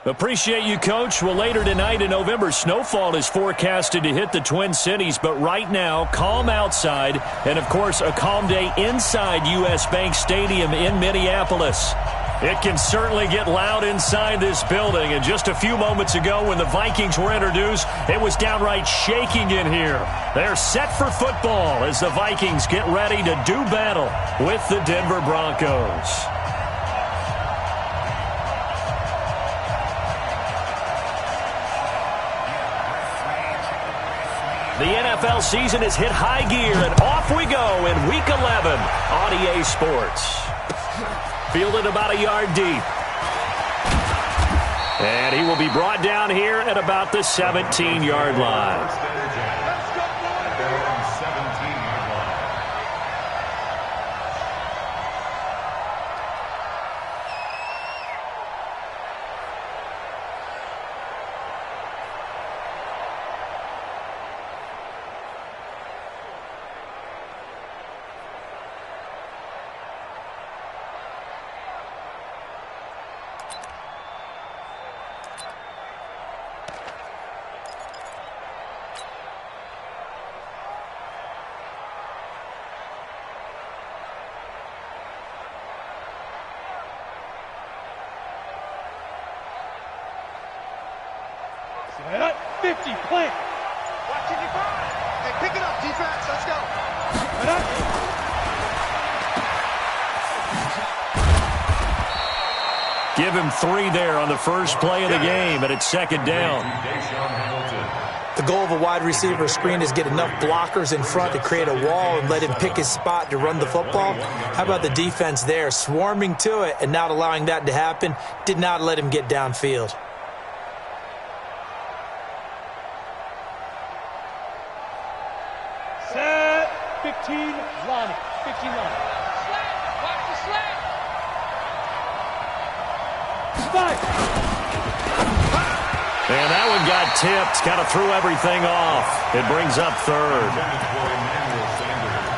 Appreciate you, Coach. Well, later tonight in November, snowfall is forecasted to hit the Twin Cities, but right now, calm outside, and, of course, a calm day inside U.S. Bank Stadium in Minneapolis. It can certainly get loud inside this building, and just a few moments ago when the Vikings were introduced, it was downright shaking in here. They're set for football as the Vikings get ready to do battle with the Denver Broncos. The NFL season has hit high gear, and off we go in Week 11 on EA Sports. Fielded about a yard deep. And he will be brought down here at about the 17-yard line. Set up, 50, plant. Watching your ball. Hey, pick it up, defense. Let's go. Set up. Give him 3 there on the first play of the game, and it's second down. The goal of a wide receiver screen is get enough blockers in front to create a wall and let him pick his spot to run the football. How about the defense there, swarming to it and not allowing that to happen? Did not let him get downfield. Set, 15, line. 15 line. Slant, watch the slant. Spike. And that one got tipped, kind of threw everything off. It brings up third.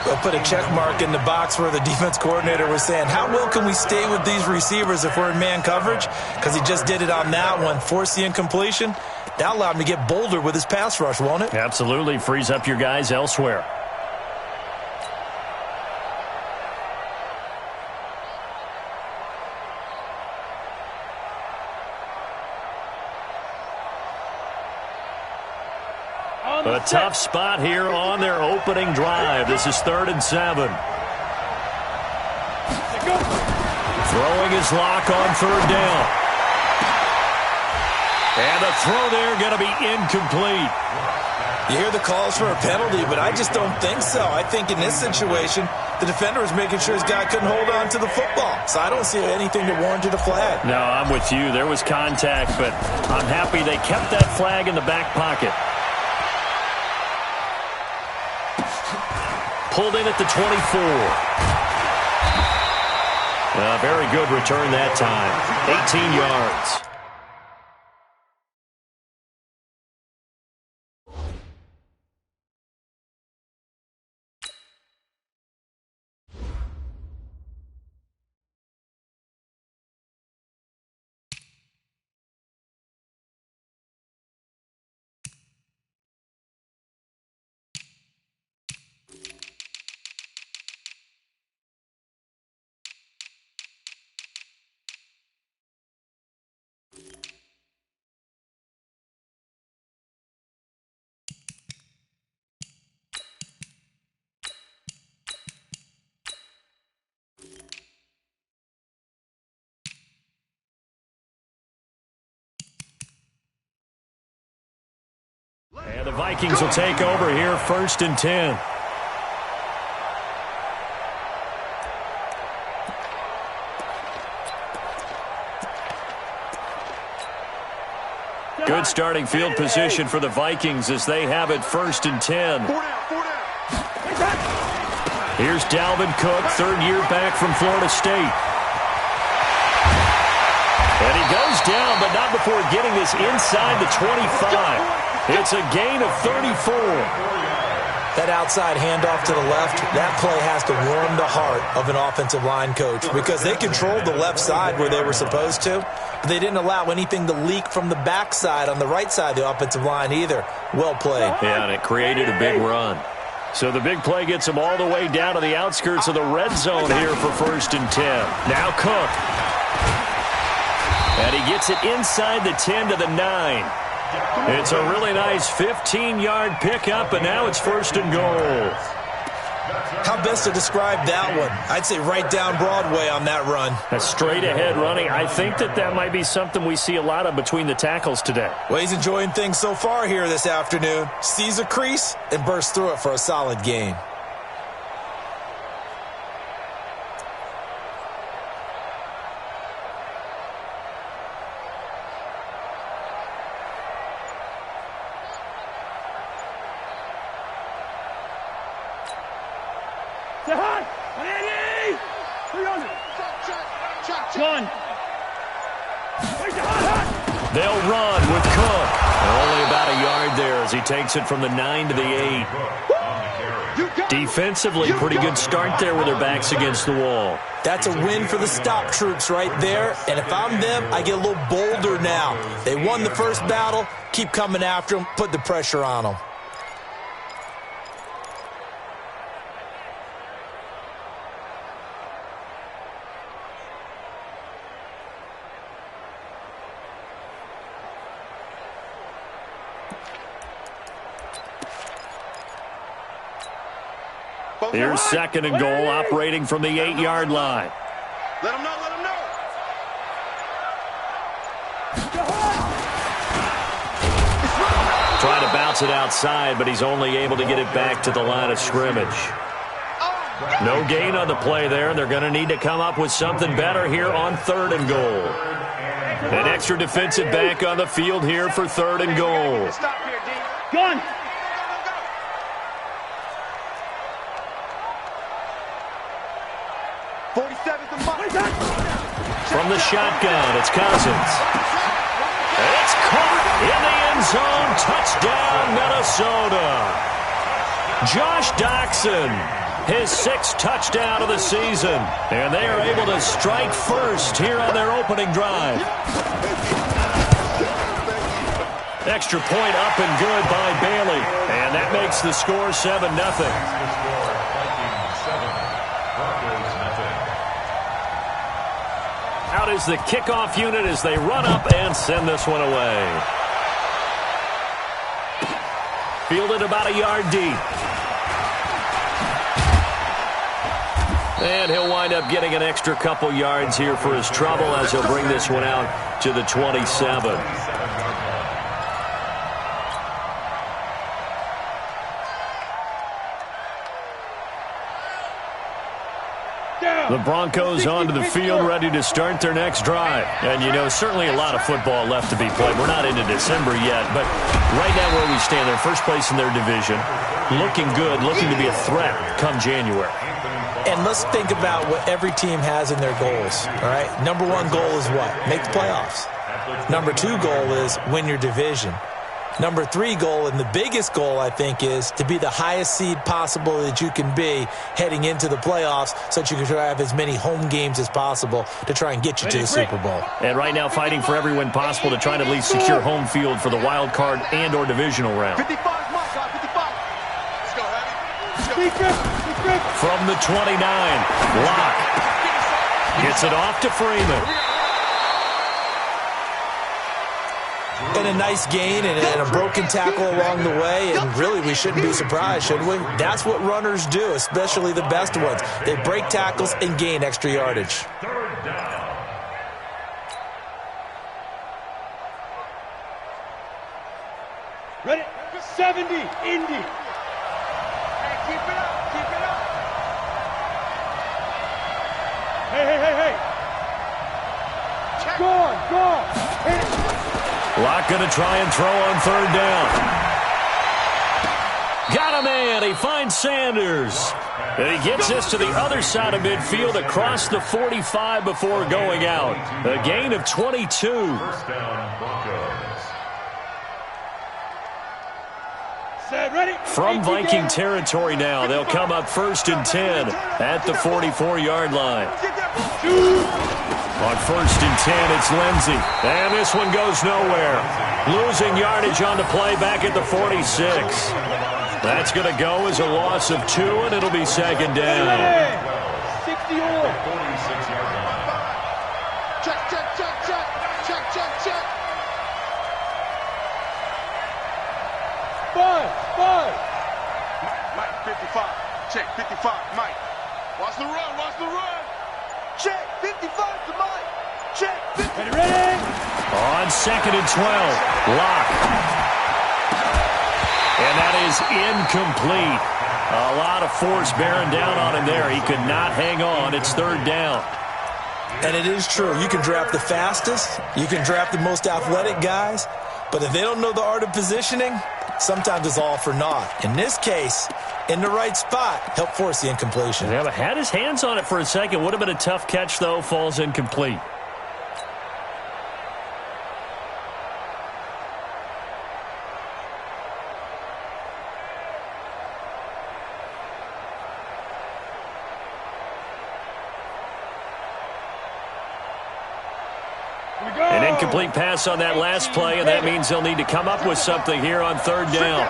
I'll put a check mark in the box where the defense coordinator was saying, how well can we stay with these receivers if we're in man coverage? Because he just did it on that one, forced the incompletion. That allowed him to get bolder with his pass rush, won't it? Absolutely, frees up your guys elsewhere. A tough spot here on their opening drive. This is 3rd and 7. Throwing his lock on 3rd down. And the throw there going to be incomplete. You hear the calls for a penalty, but I just don't think so. I think in this situation, the defender was making sure his guy couldn't hold on to the football. So I don't see anything that warranted a flag. No, I'm with you. There was contact, but I'm happy they kept that flag in the back pocket. Pulled in at the 24. Very good return that time. 18 yards. And the Vikings will take over here, 1st and 10. Good starting field position for the Vikings as they have it 1st and 10. Here's Dalvin Cook, 3rd year back from Florida State. And he goes down, but not before getting this inside the 25. It's a gain of 34. That outside handoff to the left, that play has to warm the heart of an offensive line coach because they controlled the left side where they were supposed to, but they didn't allow anything to leak from the backside on the right side of the offensive line either. Well played. Yeah, and it created a big run. So the big play gets them all the way down to the outskirts of the red zone here for 1st and 10. Now Cook. And he gets it inside the 10 to the 9. It's a really nice 15-yard pickup, and now it's 1st and goal. How best to describe that one? I'd say right down Broadway on that run. A straight-ahead running. I think that might be something we see a lot of between the tackles today. Well, he's enjoying things so far here this afternoon. Sees a crease and bursts through it for a solid gain. They'll run with Cook. Only about a yard there as he takes it from the 9 to the 8. Defensively, pretty good start there with their backs against the wall. That's a win for the stop troops right there. And if I'm them, I get a little bolder now. They won the first battle. Keep coming after them. Put the pressure on them. Here's 2nd and goal, operating from the 8-yard line. Let them know, let them know. Trying to bounce it outside, but he's only able to get it back to the line of scrimmage. No gain on the play there, and they're going to need to come up with something better here on 3rd and goal. An extra defensive back on the field here for 3rd and goal. Gun. From the shotgun, it's Cousins. It's caught in the end zone. Touchdown, Minnesota. Josh Doxson, his 6th touchdown of the season. And they are able to strike first here on their opening drive. Extra point up and good by Bailey. And that makes the score 7-0. Out is the kickoff unit as they run up and send this one away. Fielded about a yard deep. And he'll wind up getting an extra couple yards here for his trouble as he'll bring this one out to the 27. The Broncos onto the field, ready to start their next drive. And, you know, certainly a lot of football left to be played. We're not into December yet, but right now where we stand, they're first place in their division, looking good, looking to be a threat come January. And let's think about what every team has in their goals, all right? Number 1 goal is what? Make the playoffs. Number 2 goal is win your division. Number 3 goal, and the biggest goal, I think, is to be the highest seed possible that you can be heading into the playoffs so that you can have as many home games as possible to try and get you to the Super Bowl. And right now fighting for every win possible to try to at least secure home field for the wild card and or divisional round. 55, Let's go, Hattie. From the 29, Locke gets it off to Freeman. And a nice gain and a broken tackle along the way, and really we shouldn't be surprised, should we? That's what runners do, especially the best ones. They break tackles and gain extra yardage. Ready? 70, Indy. Hey, keep it up, keep it up. Hey. Go on. Hit it. Locke going to try and throw on 3rd down. Got a man. He finds Sanders. And he gets this to the other side of midfield across the 45 before going out. A gain of 22. First down, Broncos. From Viking territory now, they'll come up 1st and 10 at the 44-yard line. On 1st and 10, it's Lindsey. And this one goes nowhere. Losing yardage on the play back at the 46. That's going to go as a loss of 2, and it'll be 2nd down. 60-yard. Check. Five. Mike, 55. Check, 55. Mike. Watch the run. Check, 55 to Mike. Check, 50. Ready? On 2nd and 12, Locke. And that is incomplete. A lot of force bearing down on him there. He could not hang on. It's 3rd down. And it is true. You can draft the fastest. You can draft the most athletic guys. But if they don't know the art of positioning, sometimes it's all for naught. In this case, in the right spot, helped force the incompletion. Yeah, but had his hands on it for a second. Would have been a tough catch, though. Falls incomplete. An incomplete pass on that last play, and that means they'll need to come up with something here on 3rd down.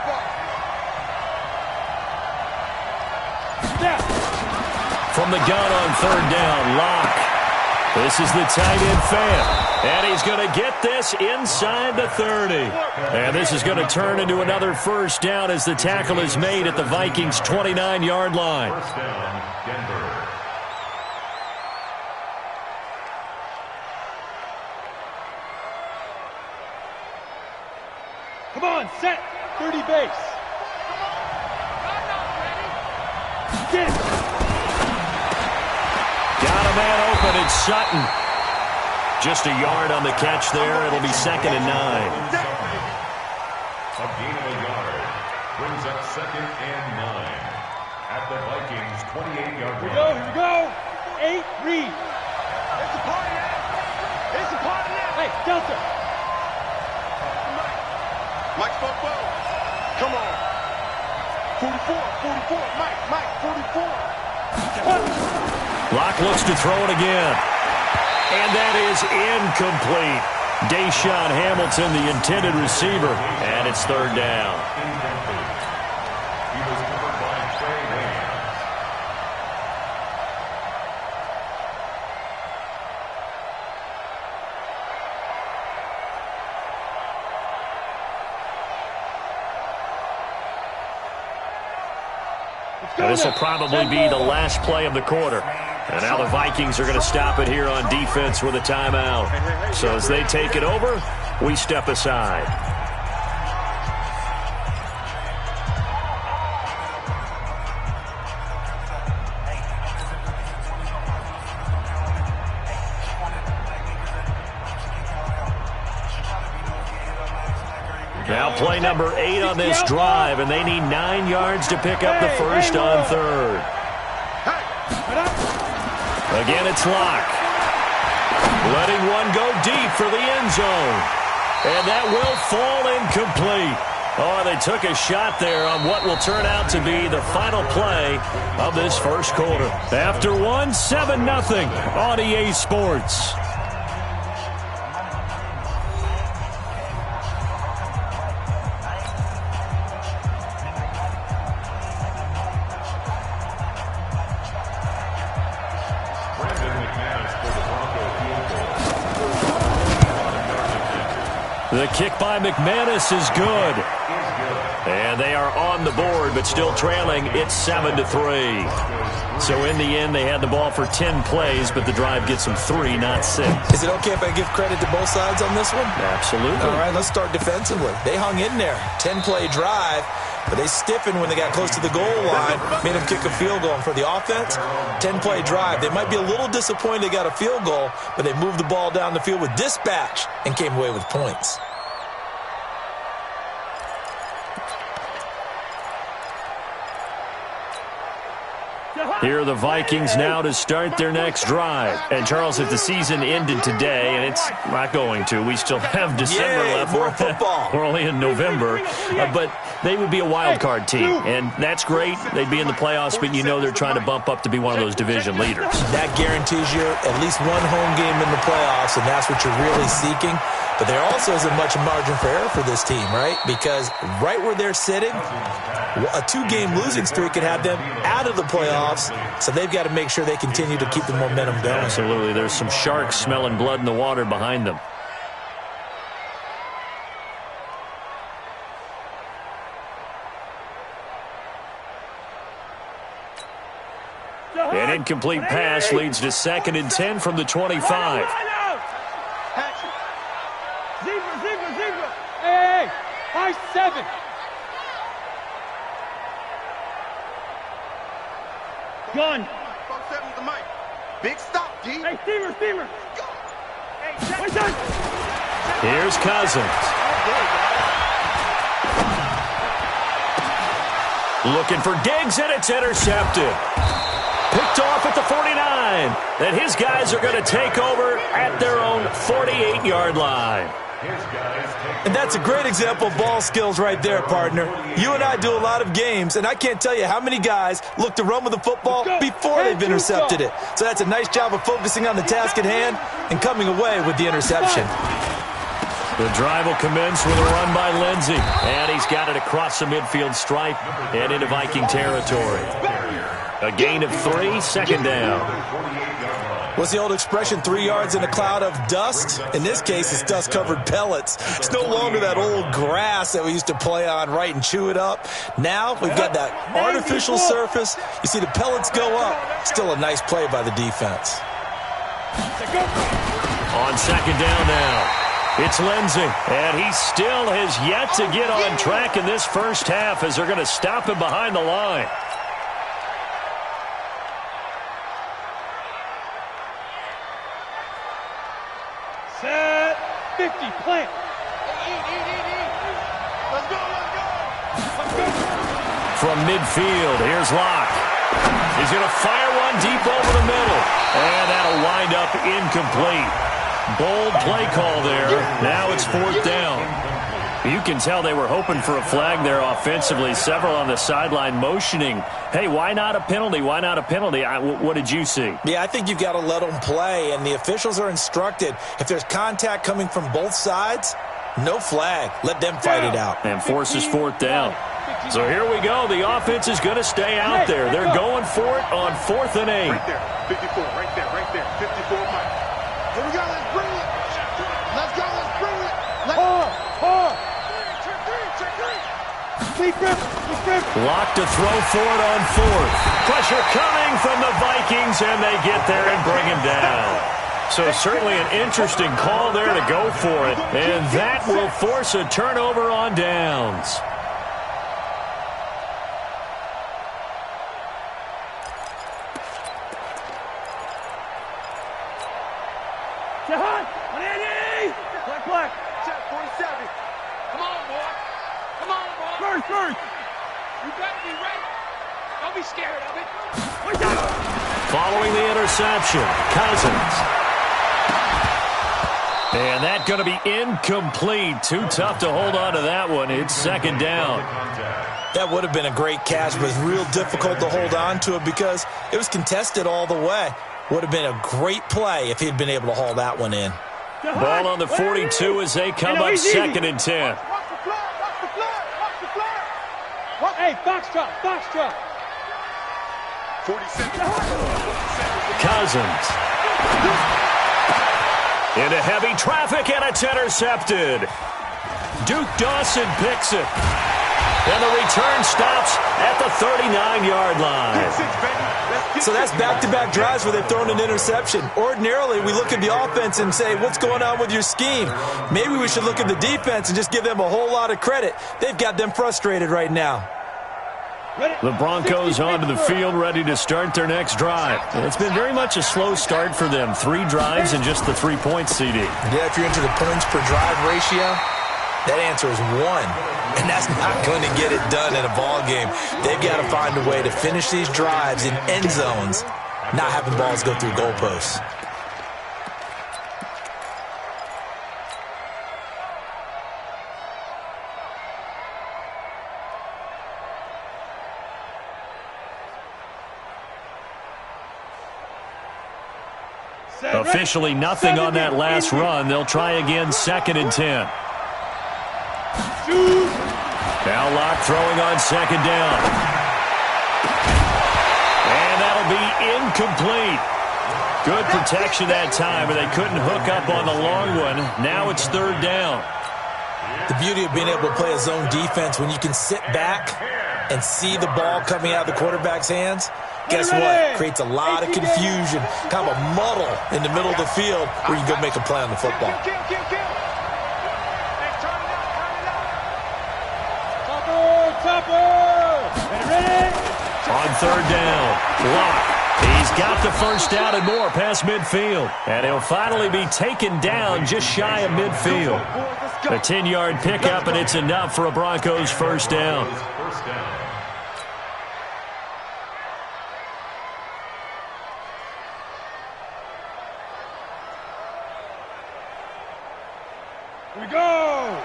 From the gun on 3rd down, Locke. This is the tight end fan, and he's going to get this inside the 30. And this is going to turn into another 1st down as the tackle is made at the Vikings' 29-yard line. First down, Denver. Come on, set. 30 base. Get it. Got a man open. It's Sutton. Just a yard on the catch there. It'll be 2nd and 9. A gain of a yard brings up 2nd and 9 at the Vikings' 28-yard line. Here we go. 8, read. It's a party now. Hey, Delta. Mike spoke well. Come on. 44. Mike, 44. Locke looks to throw it again. And that is incomplete. Deshaun Hamilton, the intended receiver. And it's 3rd down. Incomplete. He was covered by Trey Waynes. This will probably be the last play of the quarter. And now the Vikings are going to stop it here on defense with a timeout. So as they take it over, we step aside. Now play number 8 on this drive, and they need 9 yards to pick up the first on 3rd. Again, it's Locke. Letting one go deep for the end zone. And that will fall incomplete. Oh, they took a shot there on what will turn out to be the final play of this first quarter. After one, 7-0 on EA Sports. The kick by McManus is good. And they are on the board, but still trailing. It's 7-3. So in the end, they had the ball for 10 plays, but the drive gets them 3, not 6. Is it okay if I give credit to both sides on this one? Absolutely. All right, let's start defensively. They hung in there. 10-play drive, but they stiffened when they got close to the goal line, made them kick a field goal. And for the offense, 10-play drive. They might be a little disappointed they got a field goal, but they moved the ball down the field with dispatch and came away with points. Here are the Vikings now to start their next drive. And, Charles, if the season ended today, and it's not going to, we still have December left. More football. We're only in November. But they would be a wild card team, and that's great. They'd be in the playoffs, but you know they're trying to bump up to be one of those division leaders. That guarantees you at least one home game in the playoffs, and that's what you're really seeking. But there also isn't much margin for error for this team, right? Because right where they're sitting, a 2-game losing streak could have them out of the playoffs, so they've got to make sure they continue to keep the momentum going. Absolutely. There's some sharks smelling blood in the water behind them. An incomplete pass leads to 2nd and 10 from the 25. Zebra. Hey, 5-7. Gun. 4-7 to Mike. Big stop, D. Hey, Steamer. Here's Cousins. Looking for Diggs, and it's intercepted. Picked off at the 49. And his guys are going to take over at their own 48-yard line. And that's a great example of ball skills right there, partner. You and I do a lot of games, and I can't tell you how many guys look to run with the football before they've intercepted it. So that's a nice job of focusing on the task at hand and coming away with the interception. The drive will commence with a run by Lindsey. And he's got it across the midfield stripe and into Viking territory. A gain of 3, 2nd down. What's the old expression, 3 yards in a cloud of dust? In this case, it's dust-covered pellets. It's no longer that old grass that we used to play on, right, and chew it up. Now we've got that artificial surface. You see the pellets go up. Still a nice play by the defense. On 2nd down now, it's Lindsey. And he still has yet to get on track in this first half as they're going to stop him behind the line. Set 50, plant. Let's go. From midfield, here's Locke. He's going to fire one deep over the middle. And that'll wind up incomplete. Bold play call there. Now it's 4th down. You can tell they were hoping for a flag there offensively. Several on the sideline motioning, hey, why not a penalty? Why not a penalty? What did you see? Yeah, I think you've got to let them play, and the officials are instructed. If there's contact coming from both sides, no flag. Let them fight it out. And forces 4th down. So here we go. The offense is going to stay out there. They're going for it on 4th and 8. Right there. 54, right there. 54, Mike. Here we go. Let's bring it. Let's go. Let's bring it. Locked to throw for it on 4th. Pressure coming from the Vikings, and they get there and bring him down. So certainly an interesting call there to go for it, and that will force a turnover on downs. Black. Check 47. Come on, boy. First. You better be ready. Don't be scared of it. Following the interception, Cousins. And that's going to be incomplete. Too tough to hold on to that one. It's 2nd down. That would have been a great catch, but real difficult to hold on to it because it was contested all the way. Would have been a great play if he'd been able to haul that one in. Ball on the 42 as they come up 2nd and 10. Hey, box drop. 47. Cousins. Into heavy traffic, and it's intercepted. Duke Dawson picks it. And the return stops at the 39-yard line. So that's back-to-back drives where they've thrown an interception. Ordinarily, we look at the offense and say, what's going on with your scheme? Maybe we should look at the defense and just give them a whole lot of credit. They've got them frustrated right now. The Broncos onto the field, ready to start their next drive. It's been very much a slow start for them. 3 drives and just the 3 points, CD. Yeah, if you're into the points per drive ratio, That answer is 1, and that's not going to get it done in a ball game. They've got to find a way to finish these drives in end zones, not having balls go through goalposts. Officially nothing on that last run. They'll try again, 2nd and 10. Now Locke throwing on 2nd down. And that'll be incomplete. Good protection that time, but they couldn't hook up on the long one. Now it's 3rd down. The beauty of being able to play a zone defense when you can sit back and see the ball coming out of the quarterback's hands, guess what? Creates a lot of confusion, kind of a muddle in the middle of the field where you can go make a play on the football. On 3rd down, Locke. He's got the first down and more past midfield. And he'll finally be taken down just shy of midfield. A 10-yard pickup, and it's enough for a Broncos first down. Here we go.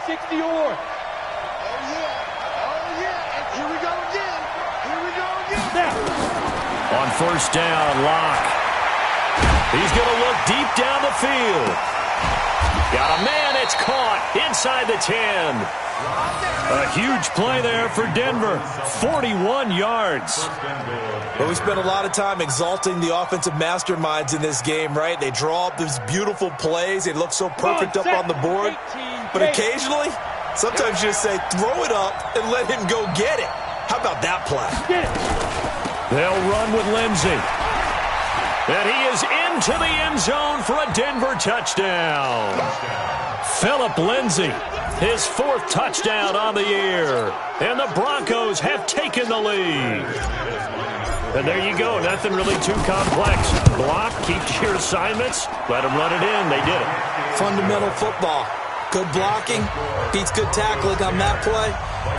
60 or. Oh, yeah. And here we go again. On 1st down, Locke. He's going to look deep down the field. Got a man, it's caught inside the 10. A huge play there for Denver. 41 yards. But we spent a lot of time exalting the offensive masterminds in this game, right? They draw up these beautiful plays. They look so perfect up on the board. But occasionally, sometimes you just say, throw it up and let him go get it. How about that play? They'll run with Lindsey. And he is into the end zone for a Denver touchdown. Phillip Lindsay, his 4th touchdown on the year. And the Broncos have taken the lead. And there you go. Nothing really too complex. Block, keep to your assignments, let them run it in. They did it. Fundamental football. Good blocking, beats good tackling on that play.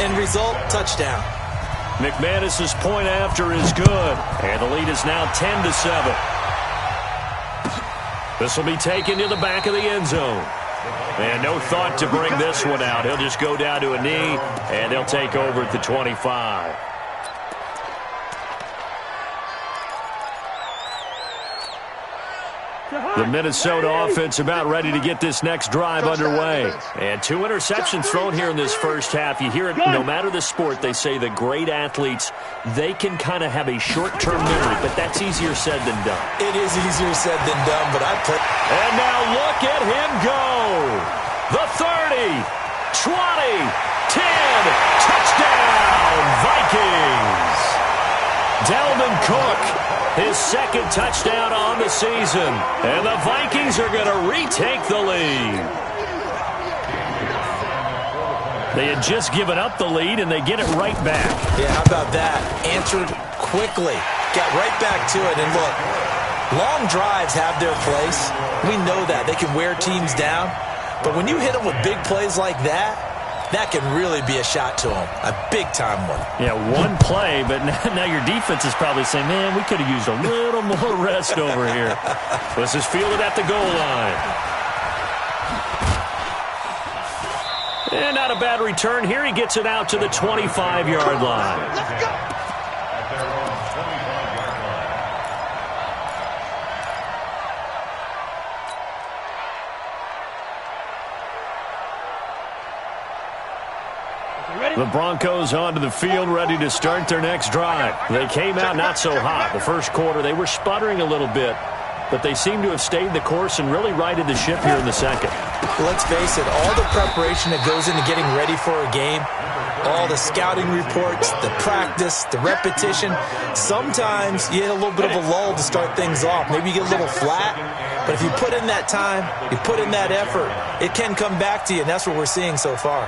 End result, touchdown. McManus's point after is good. And the lead is now 10-7. This will be taken to the back of the end zone. And no thought to bring this one out. He'll just go down to a knee, and they'll take over at the 25. The Minnesota offense about ready to get this next drive underway. And 2 interceptions thrown here in this first half. You hear it no matter the sport. They say the great athletes, they can kind of have a short-term memory, but that's easier said than done. It is easier said than done, but I put... And now look at him go. The 30, 20, 10, touchdown, Vikings. Dalvin Cook, his 2nd touchdown on the season. And the Vikings are going to retake the lead. They had just given up the lead, and they get it right back. Yeah, how about that? Answered quickly. Got right back to it. And look, long drives have their place. We know that. They can wear teams down. But when you hit them with big plays like that, that can really be a shot to them. A big-time one. Yeah, one play, but now your defense is probably saying, man, we could have used a little more rest over here. This is fielded at the goal line. And not a bad return here. He gets it out to the 25-yard line. Let's go. The Broncos onto the field, ready to start their next drive. They came out not so hot. The first quarter, they were sputtering a little bit, but they seem to have stayed the course and really righted the ship here in the second. Let's face it, all the preparation that goes into getting ready for a game, all the scouting reports, the practice, the repetition, sometimes you hit a little bit of a lull to start things off. Maybe you get a little flat, but if you put in that time, you put in that effort, it can come back to you, and that's what we're seeing so far.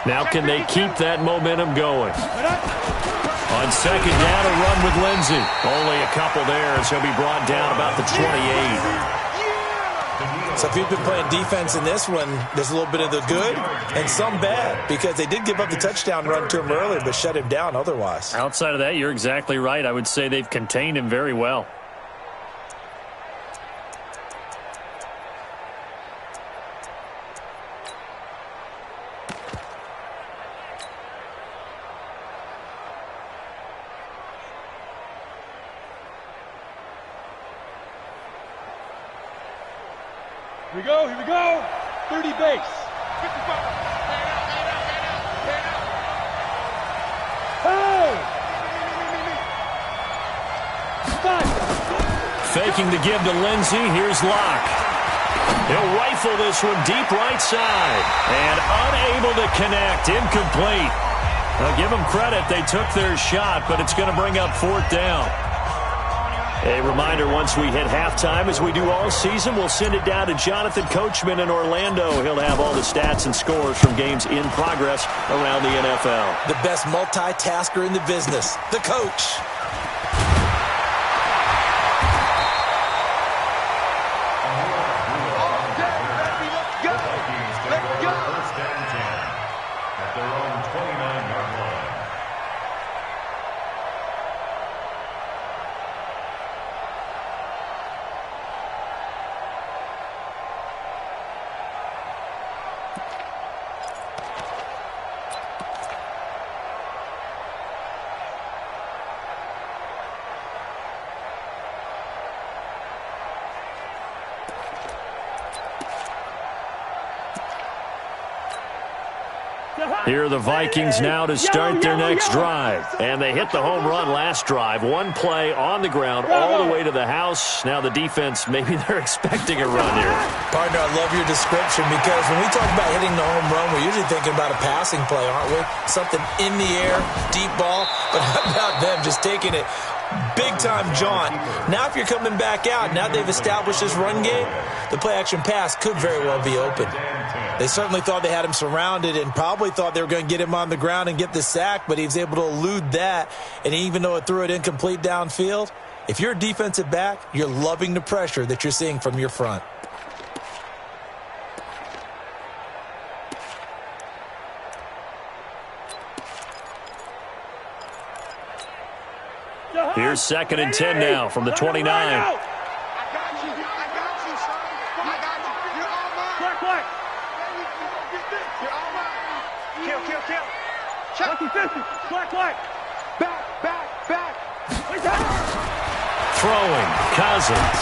Now can they keep that momentum going? On second down, a run with Lindsey. Only a couple there, so he'll be brought down about the 28. So if you've been playing defense in this one, there's a little bit of the good and some bad, because they did give up the touchdown run to him earlier but shut him down otherwise. Outside of that, you're exactly right. I would say they've contained him very well. Here we go. 30 base. 55. Hey! Faking the give to Lindsey. Here's Locke. He'll rifle this one deep right side. And unable to connect. Incomplete. Now give them credit. They took their shot, but it's going to bring up fourth down. A reminder, once we hit halftime, as we do all season, we'll send it down to Jonathan Coachman in Orlando. He'll have all the stats and scores from games in progress around the NFL. The best multitasker in the business, the coach. Here are the Vikings now to start their next drive. And they hit the home run last drive. One play on the ground all the way to the house. Now the defense, maybe they're expecting a run here. Partner, I love your description, because when we talk about hitting the home run, we're usually thinking about a passing play, aren't we? Something in the air, deep ball. But how about them just taking it big-time jaunt? Now if you're coming back out, now they've established this run game, the play-action pass could very well be open. They certainly thought they had him surrounded and probably thought they were going to get him on the ground and get the sack, but he was able to elude that. And even though it threw it incomplete downfield, if you're a defensive back, you're loving the pressure that you're seeing from your front. Here's 2nd and 10 now from the 29. Throwing, Cousins.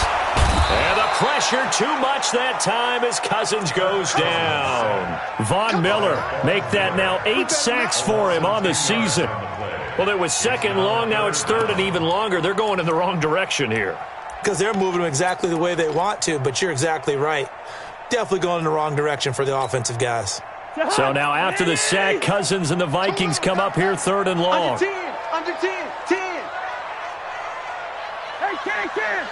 And the pressure too much that time as Cousins goes down. Von Miller make that now 8 sacks for him on the season. Well, it was 2nd long, now it's 3rd and even longer. They're going in the wrong direction here. Because they're moving them exactly the way they want to, but you're exactly right. Definitely going in the wrong direction for the offensive guys. So now after the sack, Cousins and the Vikings come up here 3rd and long. Under 10. Hey, 10.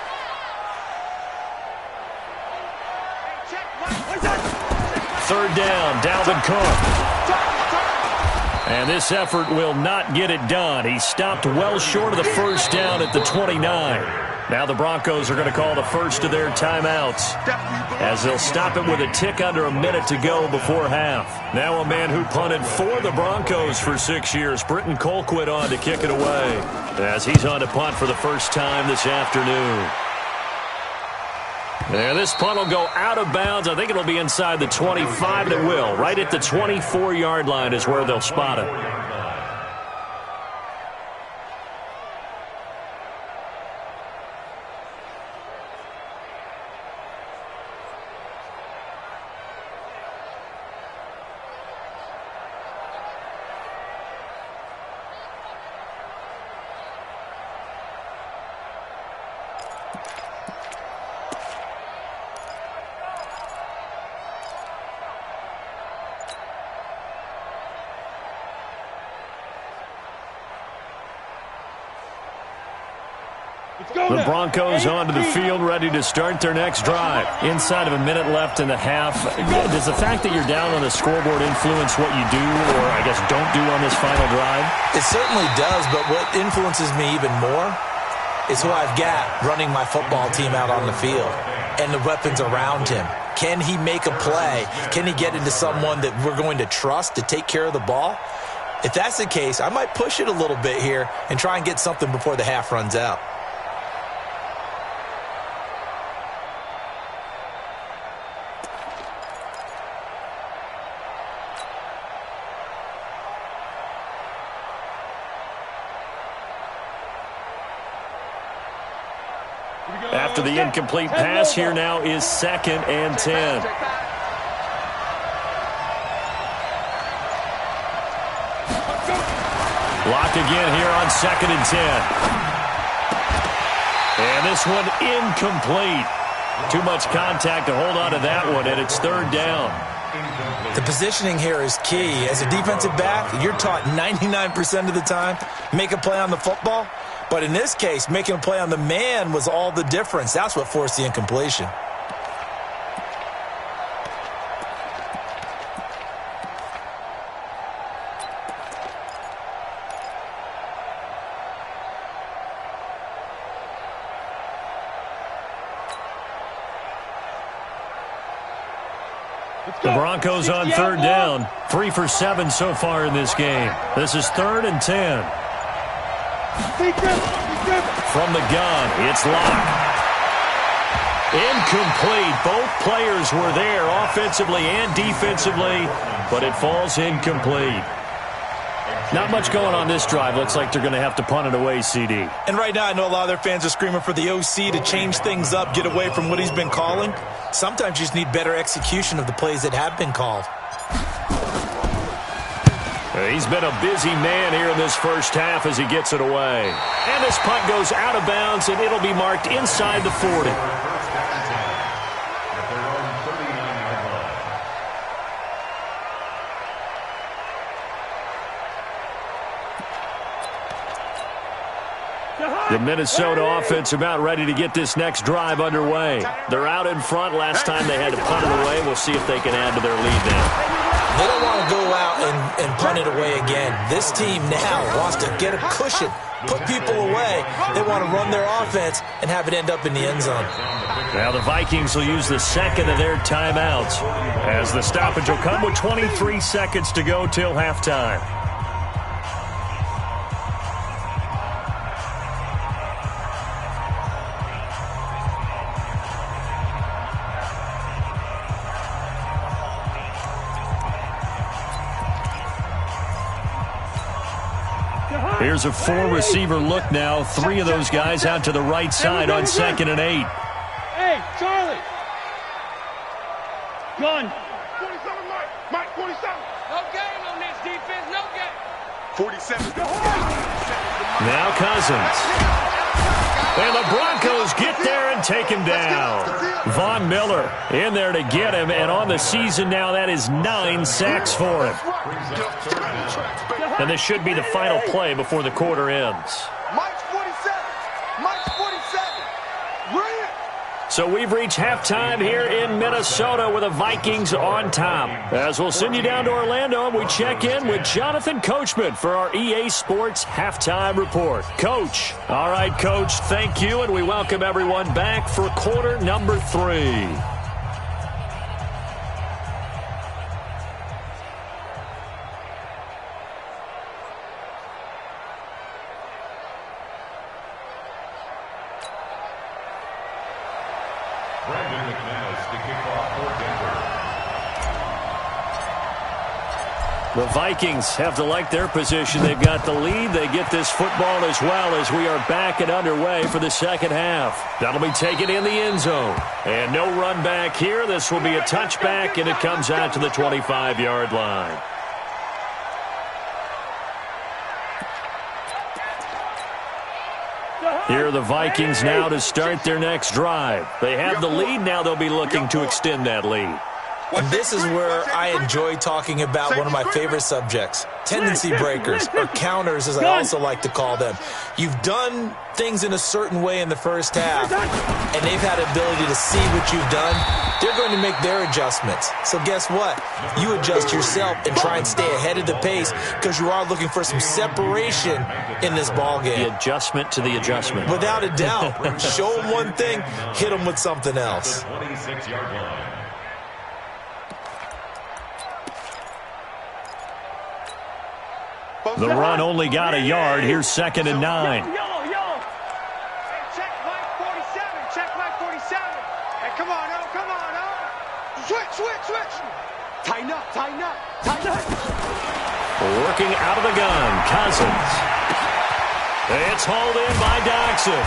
3rd down, Dalvin Cook. And this effort will not get it done. He stopped well short of the first down at the 29. Now the Broncos are going to call the first of their timeouts, as they'll stop it with a tick under a minute to go before half. Now a man who punted for the Broncos for 6 years, Britton Colquitt, on to kick it away, as he's on to punt for the first time this afternoon. And this punt will go out of bounds. I think it'll be inside the 25. It will. Right at the 24-yard line is where they'll spot it. The Broncos onto the field, ready to start their next drive. Inside of a minute left in the half. Does the fact that you're down on the scoreboard influence what you do, or I guess don't do on this final drive? It certainly does, but what influences me even more is who I've got running my football team out on the field and the weapons around him. Can he make a play? Can he get into someone that we're going to trust to take care of the ball? If that's the case, I might push it a little bit here and try and get something before the half runs out. After the incomplete pass, here now is 2nd and 10. Blocked again here on 2nd and 10. And this one incomplete. Too much contact to hold on to that one, and it's 3rd down. The positioning here is key. As a defensive back, you're taught 99% of the time, make a play on the football. But in this case, making a play on the man was all the difference. That's what forced the incompletion. The Broncos on 3rd down. 3 for 7 so far in this game. This is 3rd and 10. From the gun, it's locked. Incomplete. Both players were there offensively and defensively, but it falls incomplete. Not much going on this drive. Looks like they're going to have to punt it away, CD. And right now I know a lot of their fans are screaming for the OC to change things up, get away from what he's been calling. Sometimes you just need better execution of the plays that have been called. He's been a busy man here in this first half as he gets it away. And this punt goes out of bounds, and it'll be marked inside the 40. The Minnesota offense about ready to get this next drive underway. They're out in front. Last time they had to punt it away. We'll see if they can add to their lead now. They don't want to go out and punt it away again. This team now wants to get a cushion, put people away. They want to run their offense and have it end up in the end zone. Now the Vikings will use the 2nd of their timeouts as the stoppage will come with 23 seconds to go till halftime. Here's a 4-receiver look now. 3 of those guys out to the right side on 2nd and 8. Hey, Charlie. Gun. 47, Mike. Mike, 47. No game on this defense. No game. 47. Now Cousins. And the Broncos get there and take him down. Von Miller in there to get him, and on the season now, that is 9 sacks for him. And this should be the final play before the quarter ends. Mike's 47. Mike's 47. Brilliant. So we've reached halftime here in Minnesota with the Vikings on top. As we'll send you down to Orlando, and we check in with Jonathan Coachman for our EA Sports Halftime Report. Coach. All right, Coach, thank you, and we welcome everyone back for quarter number 3. The Vikings have to like their position. They've got the lead. They get this football as well as we are back and underway for the second half. That'll be taken in the end zone. And no run back here. This will be a touchback, and it comes out to the 25-yard line. Here are the Vikings now to start their next drive. They have the lead. Now they'll be looking to extend that lead. And this is where I enjoy talking about one of my favorite subjects, tendency breakers, or counters as I also like to call them. You've done things in a certain way in the first half, and they've had the ability to see what you've done. They're going to make their adjustments. So guess what? You adjust yourself and try and stay ahead of the pace because you are looking for some separation in this ballgame. The adjustment to the adjustment. Without a doubt. Show them one thing, hit them with something else. 26-yard line. The run only got a yard. Here's 2nd and 9. Check Mike 47. Check Mike 47. Hey, come on, oh, come on, oh. Switch. Tighten up. Working out of the gun, Cousins. It's hauled in by Doxson.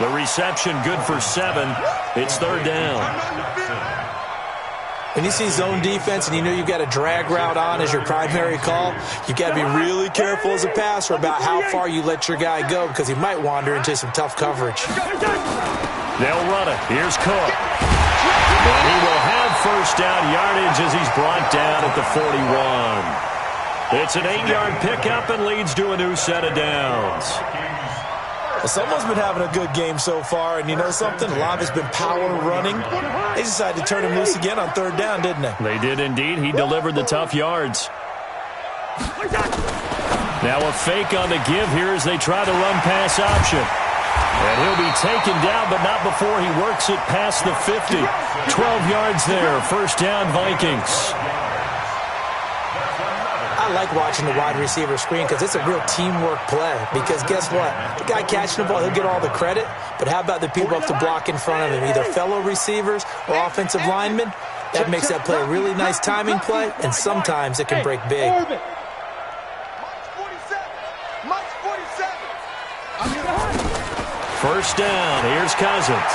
The reception good for 7. It's 3rd down. When you see zone defense and you know you've got a drag route on as your primary call, you've got to be really careful as a passer about how far you let your guy go because he might wander into some tough coverage. They'll run it. Here's Cook. And he will have 1st down yardage as he's brought down at the 41. It's an 8-yard pickup and leads to a new set of downs. Well, someone's been having a good game so far, and you know something? A lot of it's been power running. They decided to turn him loose again on 3rd down, didn't they? They did indeed. He delivered the tough yards. Now a fake on the give here as they try the run-pass option. And he'll be taken down, but not before he works it past the 50. 12 yards there. 1st down, Vikings. I like watching the wide receiver screen because it's a real teamwork play. Because guess what? The guy catching the ball, he'll get all the credit. But how about the people up to block in front of him, either fellow receivers or offensive linemen? That makes that play a really nice timing play, and sometimes it can break big. Mike's 47. 1st down. Here's Cousins.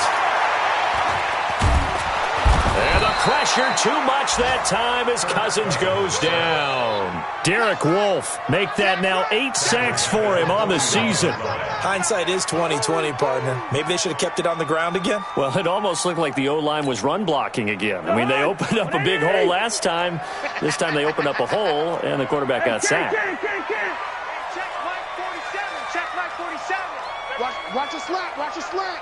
And the pressure too much that time as Cousins goes down. Derek Wolfe make that now 8 sacks for him on the season. Hindsight is 20/20, partner. Maybe they should have kept it on the ground again. Well, it almost looked like the O-line was run blocking again. I mean, they opened up a big hole last time. This time they opened up a hole, and the quarterback got sacked. Check Mike 47. Check Mike 47. Watch a slant. Watch a slant.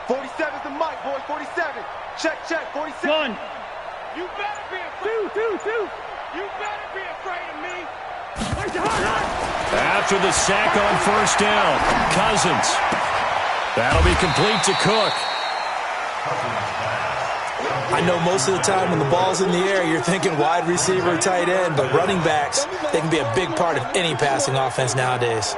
47's the Mike, boys. 47. Check. 47. Gun. You better be afraid. Two. You better be afraid of me. After the sack on 1st down, Cousins. That'll be complete to Cook. I know most of the time when the ball's in the air, you're thinking wide receiver, tight end, but running backs, they can be a big part of any passing offense nowadays.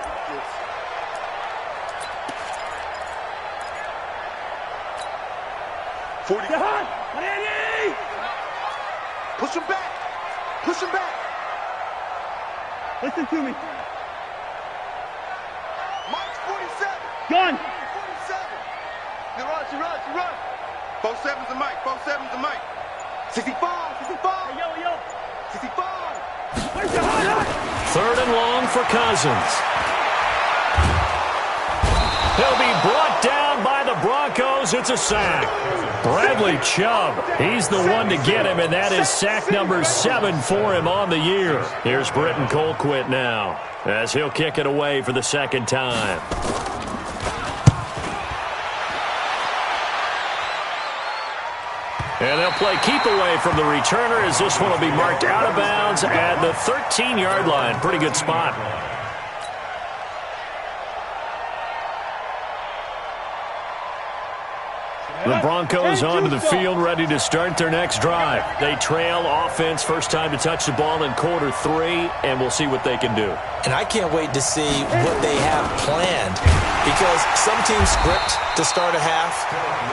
Push him back. Listen to me. Mike's 47. Gun. 47. He runs. 47's the Mike. 65. Hey, yo. 65. 3rd and long for Cousins. He'll be brought down by the Broncos. It's a sack. Bradley Chubb, he's the one to get him, and that is sack number 7 for him on the year. Here's Britton Colquitt now as he'll kick it away for the 2nd time. And they'll play keep away from the returner as this one will be marked out of bounds at the 13-yard line. Pretty good spot. The Broncos onto the field, ready to start their next drive. They trail offense, first time to touch the ball in quarter 3, and we'll see what they can do. And I can't wait to see what they have planned, because some teams script to start a half.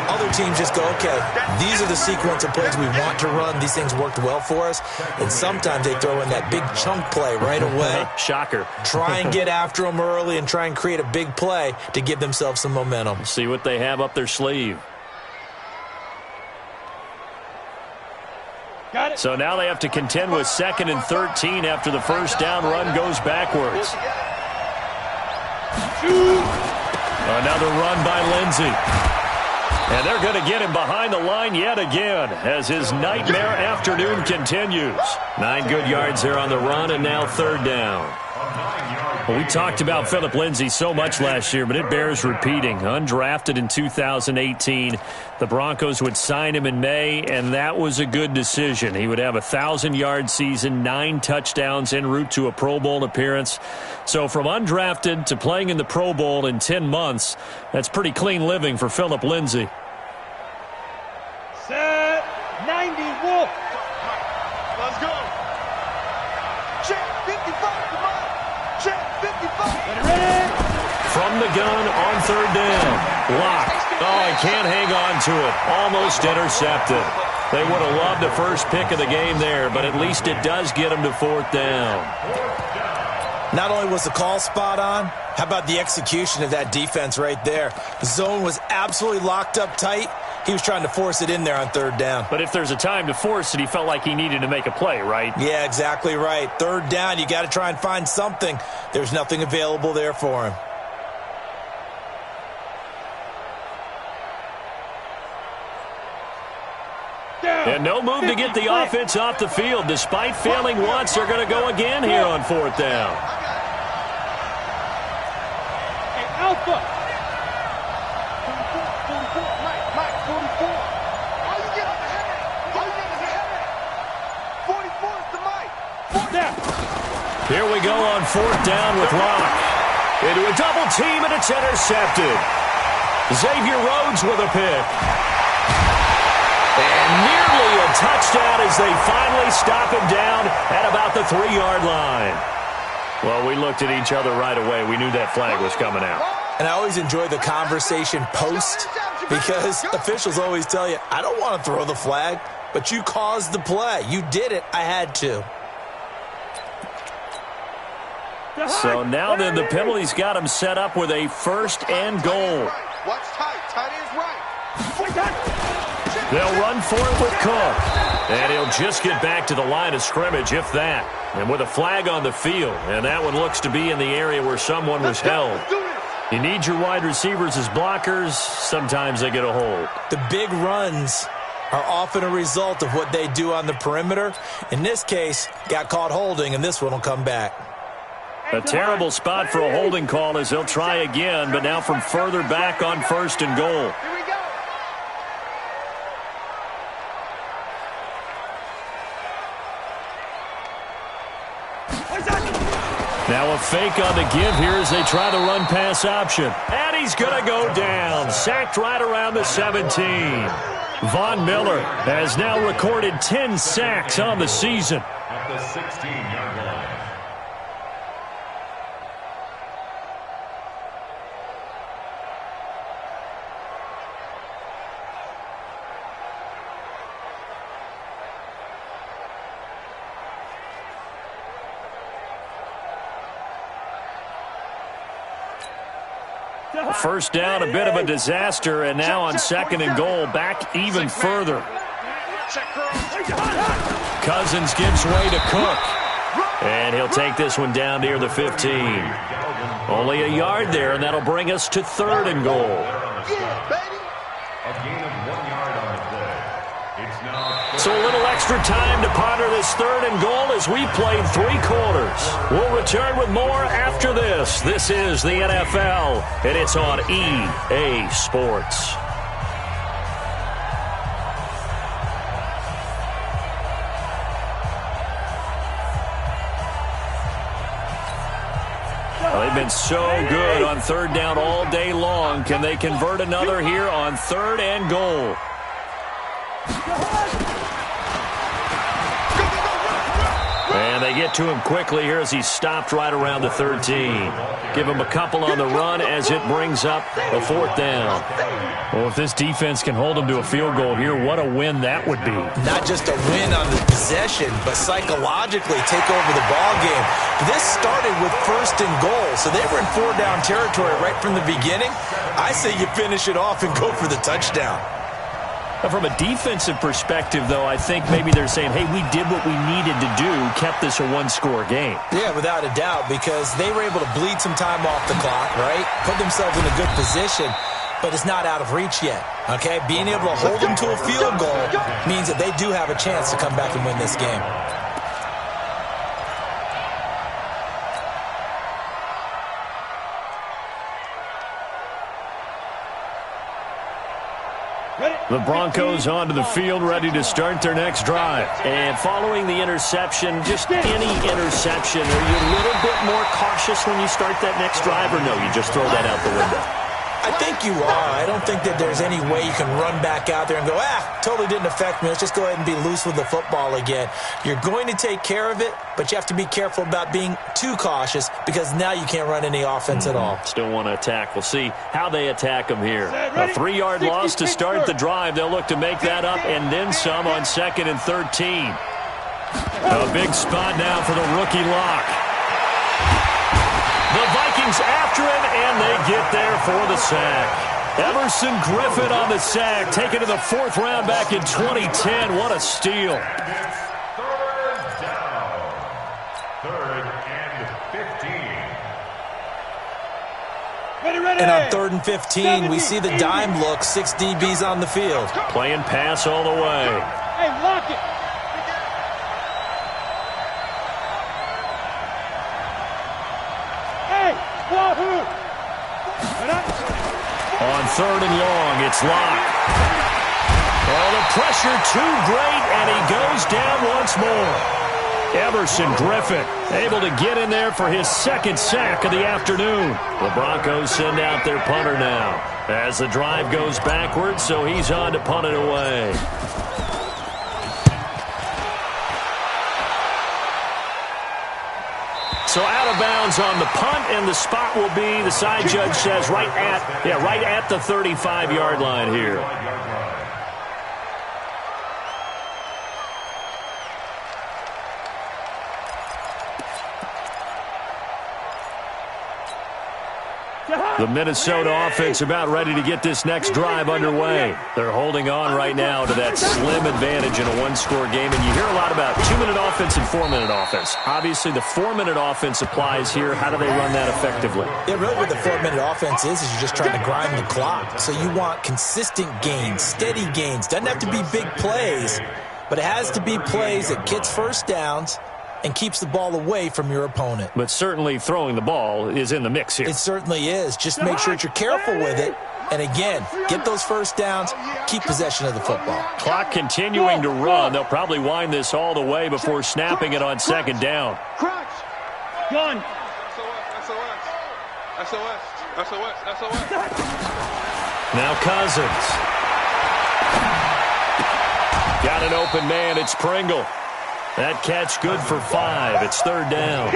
Other teams just go, okay, these are the sequence of plays we want to run. These things worked well for us. And sometimes they throw in that big chunk play right away. Shocker. Try and get after them early and try and create a big play to give themselves some momentum. See what they have up their sleeve. Got it. So now they have to contend with 2nd and 13 after the first down run goes backwards. Another run by Lindsey. And they're going to get him behind the line yet again as his nightmare afternoon continues. 9 good yards there on the run, and now 3rd down. Well, we talked about Phillip Lindsay so much last year, but it bears repeating. Undrafted in 2018, the Broncos would sign him in May, and that was a good decision. He would have a 1,000-yard season, 9 touchdowns en route to a Pro Bowl appearance. So from undrafted to playing in the Pro Bowl in 10 months, that's pretty clean living for Phillip Lindsay. Set 90 Wolf. Let's go. 55 to Mike. Check, 55. Ready? From the gun on third down. Locked. Oh, he can't hang on to it. Almost intercepted. They would have loved the first pick of the game there, but at least it does get them to fourth down. Not only was the call spot on, how about the execution of that defense right there? The zone was absolutely locked up tight. He was trying to force it in there on third down. But if there's a time to force it, he felt like he needed to make a play, right? Yeah, exactly right. Third down, you got to try and find something. There's nothing available there for him. And no move to get the offense off the field. Despite failing once, they're going to go again here on fourth down. Hey, Alpha. 44, Mike, 44. All you get is a headache. All you get is a headache. 44 is to Mike. Snap. Here we go on fourth down with Locke. Into a double team, and it's intercepted. Xavier Rhodes with a pick. And nearly a touchdown as they finally stop him down at about the 3-yard line. Well, we looked at each other right away. We knew that flag was coming out. And I always enjoy the conversation post because officials always tell you, I don't want to throw the flag, but you caused the play. You did it. I had to. So now then the penalty's got him set up with a first and goal. Watch tight. Tight end's right. They'll run for it with Cook. And he'll just get back to the line of scrimmage, if that. And with a flag on the field. And that one looks to be in the area where someone was held. You need your wide receivers as blockers. Sometimes they get a hold. The big runs are often a result of what they do on the perimeter. In this case, got caught holding, and this one will come back. A terrible spot for a holding call as they'll try again, but now from further back on first and goal. Here we go. Now a fake on the give here as they try the run-pass option. And he's going to go down. Sacked right around the 17. Von Miller has now recorded 10 sacks on the season. At the 16-yard line. First down, a bit of a disaster, and now on second and goal, back even further. Cousins gives way to Cook. And he'll take this one down near the 15. Only a yard there, and that'll bring us to third and goal. A gain of 1 yard on the play. It's now So a little extra time to ponder this third and goal as we played 3 quarters. We'll return with more after this. This is the NFL, and it's on EA Sports. Well, they've been so good on third down all day long. Can they convert another here on third and goal? And they get to him quickly here as he's stopped right around the 13. Give him a couple on the run as it brings up a fourth down. Well, if this defense can hold them to a field goal here, what a win that would be. Not just a win on the possession, but psychologically take over the ball game. This started with first and goal, so they were in 4-down territory right from the beginning. I say you finish it off and go for the touchdown. From a defensive perspective, though, I think maybe they're saying, hey, we did what we needed to do, kept this a one-score game. Yeah, without a doubt, because they were able to bleed some time off the clock, right? Put themselves in a good position, but it's not out of reach yet, okay? Being able to hold them to a field goal means that they do have a chance to come back and win this game. The Broncos onto the field, ready to start their next drive. And following the interception, just any interception, are you a little bit more cautious when you start that next drive, or no, you just throw that out the window? I think you are. I don't think that there's any way you can run back out there and go, totally didn't affect me. Let's just go ahead and be loose with the football again. You're going to take care of it, but you have to be careful about being too cautious because now you can't run any offense at all. Still want to attack. We'll see how they attack them here. A 3-yard loss to start the drive. They'll look to make that up and then some on 2nd and 13. A big spot now for the rookie lock. The Vikings after him, and they get there for the sack. Everson Griffin on the sack, taken to the 4th round back in 2010. What a steal. Third down. 3rd and 15. And on 3rd and 15, we see the dime look, 6 DBs on the field. Playing pass all the way. Hey, lock it. On 3rd and long, it's locked. Oh, the pressure too great, and he goes down once more. Everson Griffin able to get in there for his 2nd sack of the afternoon. The Broncos send out their punter now as the drive goes backwards, so he's on to punt it away. So out of bounds on the punt, and the spot will be, the side judge says, right at the 35-yard line here. The Minnesota offense about ready to get this next drive underway. They're holding on right now to that slim advantage in a 1-score game. And you hear a lot about 2-minute offense and 4-minute offense. Obviously, the 4-minute offense applies here. How do they run that effectively? Yeah, really what the 4-minute offense is you're just trying to grind the clock. So you want consistent gains, steady gains. Doesn't have to be big plays, but it has to be plays that gets first downs and keeps the ball away from your opponent. But certainly throwing the ball is in the mix here. It certainly is. Just make sure that you're careful with it. And again, get those first downs, keep possession of the football. Clock continuing to run. They'll probably wind this all the way before snapping it on 2nd down. Crunch. Gun. SOS. Now Cousins. Got an open man. It's Pringle. That catch good for 5. It's 3rd down.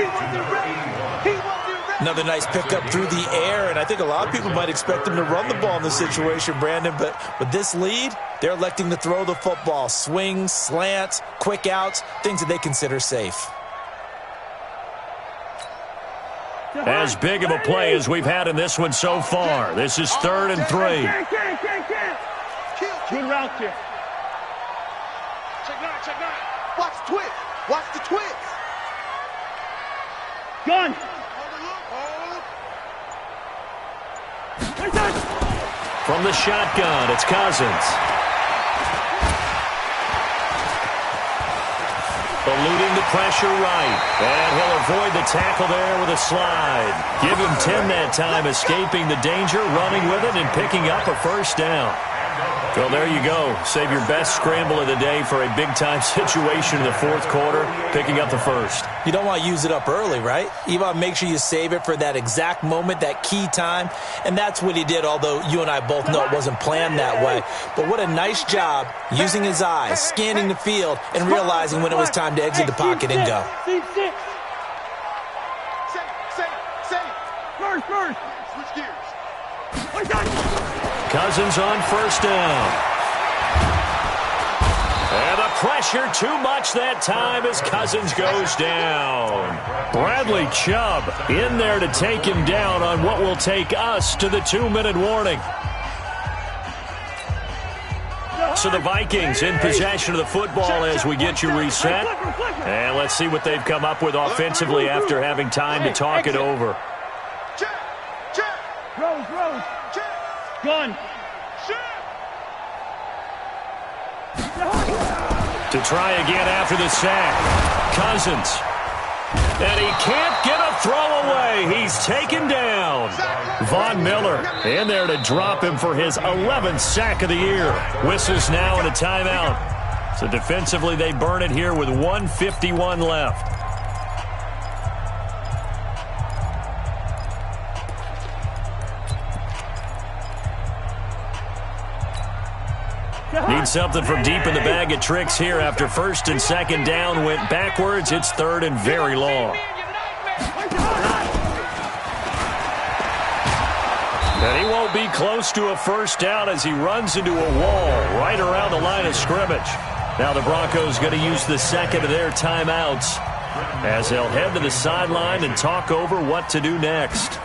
Another nice pickup through the air, and I think a lot of people might expect him to run the ball in this situation, Brandon, but with this lead, they're electing to throw the football. Swings, slants, quick outs, things that they consider safe. As big of a play as we've had in this one so far. This is 3rd and 3. Good route here. Check 9. Watch the twist. Watch the twist. Gun. From the shotgun, it's Cousins. Eluding the pressure right. And he'll avoid the tackle there with a slide. Give him 10 that time, escaping the danger, running with it, and picking up a 1st down. Well, there you go. Save your best scramble of the day for a big-time situation in the 4th quarter, picking up the 1st. You don't want to use it up early, right? You want to make sure you save it for that exact moment, that key time. And that's what he did, although you and I both know it wasn't planned that way. But what a nice job using his eyes, scanning the field, and realizing when it was time to exit the pocket and go. First. Switch gears. Cousins on 1st down. And the pressure too much that time as Cousins goes down. Bradley Chubb in there to take him down on what will take us to the 2-minute warning. So the Vikings in possession of the football as we get you reset. And let's see what they've come up with offensively after having time to talk it over. Rose. Gun. To try again after the sack. Cousins. And he can't get a throw away. He's taken down. Von Miller in there to drop him for his 11th sack of the year. Whistles now in a timeout. So defensively they burn it here with 1:51 left. Need something from deep in the bag of tricks here after first and second down went backwards. It's third and very long. And he won't be close to a first down as he runs into a wall right around the line of scrimmage. Now the Broncos going to use the second of their timeouts as they'll head to the sideline and talk over what to do next.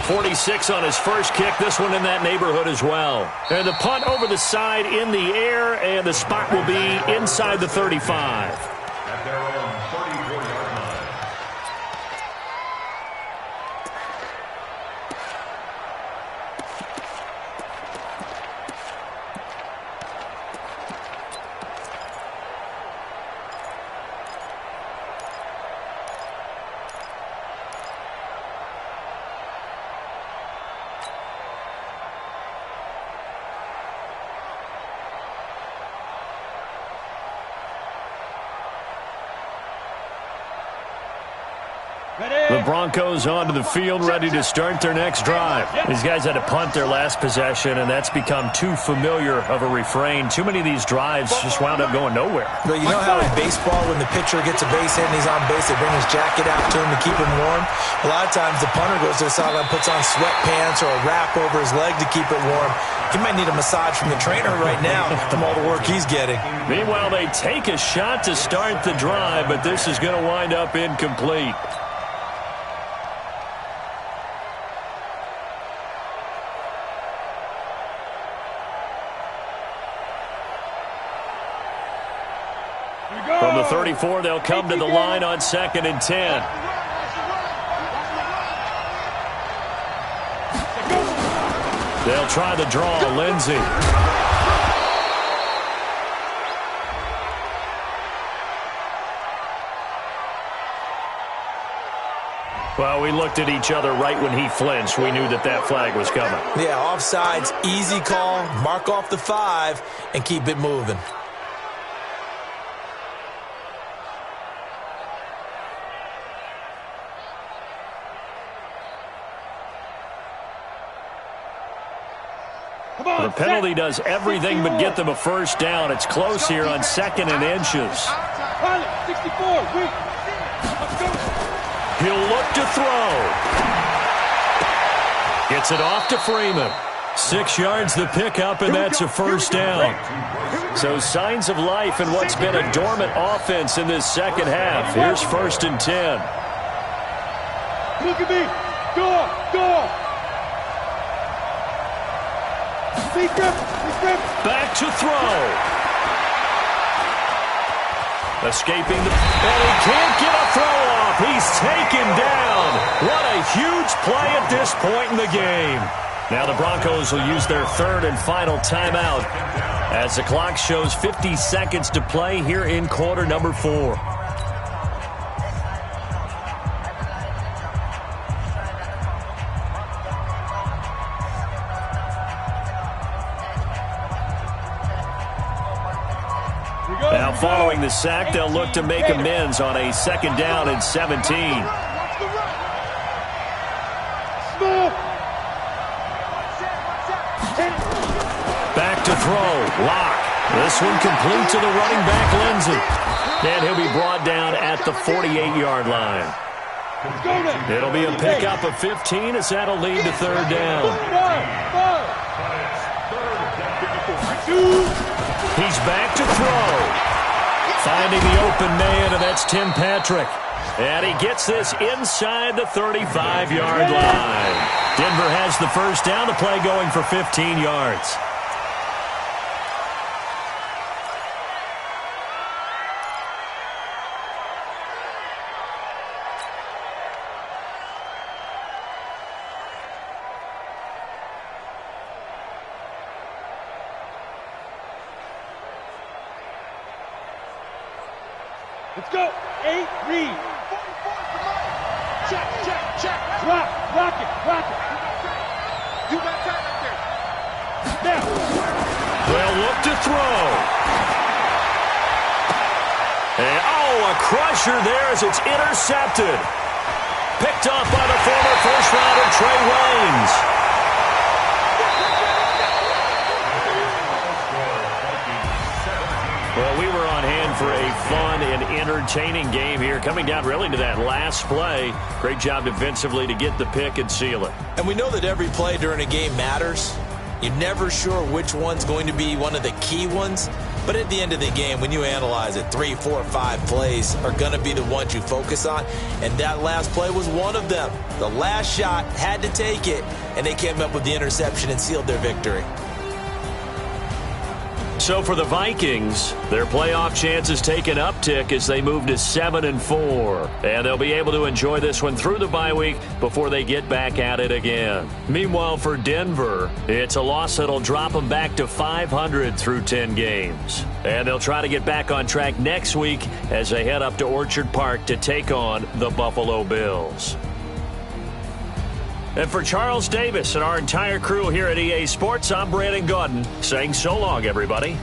46 on his first kick. This one in that neighborhood as well. And the punt over the side in the air, and the spot will be inside the 35. At their own 34-yard line. The Broncos onto the field, ready to start their next drive. These guys had to punt their last possession, and that's become too familiar of a refrain. Too many of these drives just wound up going nowhere. But you know how in baseball, when the pitcher gets a base hit and he's on base, they bring his jacket out to him to keep him warm? A lot of times the punter goes to the sideline, puts on sweatpants or a wrap over his leg to keep it warm. He might need a massage from the trainer right now from all the work he's getting. Meanwhile, they take a shot to start the drive, but this is going to wind up incomplete. From the 34, they'll come to the line on 2nd and 10. They'll try the draw, Lindsey. Well, we looked at each other right when he flinched. We knew that that flag was coming. Yeah, offsides, easy call, mark off the 5, and keep it moving. The penalty does everything but get them a first down. It's close here on 2nd and inches. 64, He'll look to throw. Gets it off to Freeman. 6 yards the pickup, and that's a first down. So signs of life in what's been a dormant offense in this second half. Here's 1st and 10. Look at me. Door. Back to throw. Escaping and he can't get a throw off. He's taken down. What a huge play at this point in the game. Now the Broncos will use their 3rd and final timeout as the clock shows 50 seconds to play here in quarter number 4. Now following the sack, they'll look to make amends on a 2nd down and 17. Back to throw. Lock. This one complete to the running back, Lindsey. And he'll be brought down at the 48-yard line. It'll be a pickup of 15 as that'll lead to 3rd down. He's back to throw. Finding the open man, and that's Tim Patrick. And he gets this inside the 35-yard line. Denver has the first down, to play going for 15 yards. Let's go. 8, read. Check. Drop. Rock it. You got time right there. Now. They'll look to throw. And, a crusher there as it's intercepted. Picked off by the former first-rounder Trey Waynes. for a fun and entertaining game here. Coming down really to that last play. Great job defensively to get the pick and seal it. And we know that every play during a game matters. You're never sure which one's going to be one of the key ones. But at the end of the game, when you analyze it, 3, 4, 5 plays are going to be the ones you focus on. And that last play was one of them. The last shot had to take it, and they came up with the interception and sealed their victory. So for the Vikings, their playoff chances take an uptick as they move to 7-4. And they'll be able to enjoy this one through the bye week before they get back at it again. Meanwhile, for Denver, it's a loss that'll drop them back to 500 through 10 games. And they'll try to get back on track next week as they head up to Orchard Park to take on the Buffalo Bills. And for Charles Davis and our entire crew here at EA Sports, I'm Brandon Gaudin saying so long, everybody.